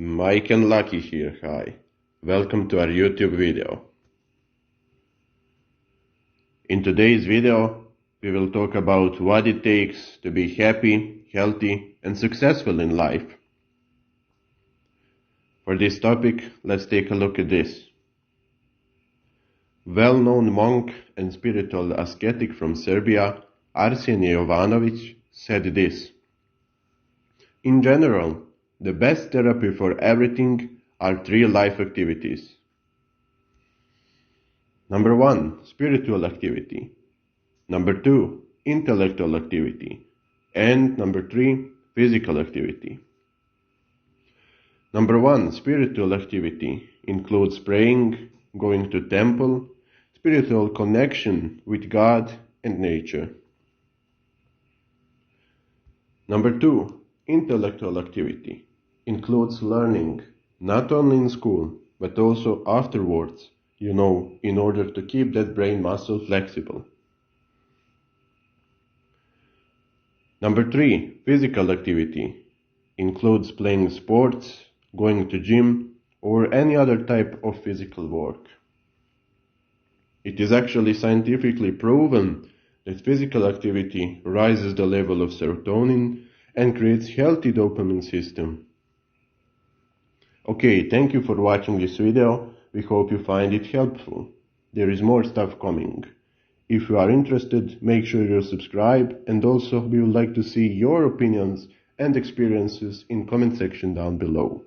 Mike and Lucky here, hi. Welcome to our YouTube video. In today's video, we will talk about what it takes to be happy, healthy, and successful in life. For this topic, let's take a look at this. Well-known monk and spiritual ascetic from Serbia, Arsenije Jovanović, said this: "In general, the best therapy for everything are three life activities. Number 1, spiritual activity. Number 2, intellectual activity. And number 3, physical activity. Number 1, spiritual activity includes praying, going to temple, spiritual connection with God and nature. Number 2, intellectual activity includes learning, not only in school, but also afterwards, in order to keep that brain muscle flexible. Number 3, physical activity includes playing sports, going to gym, or any other type of physical work. It is actually scientifically proven that physical activity raises the level of serotonin and creates healthy dopamine system. Okay, thank you for watching this video. We hope you find it helpful. There is more stuff coming. If you are interested, make sure you subscribe, and also we would like to see your opinions and experiences in comment section down below.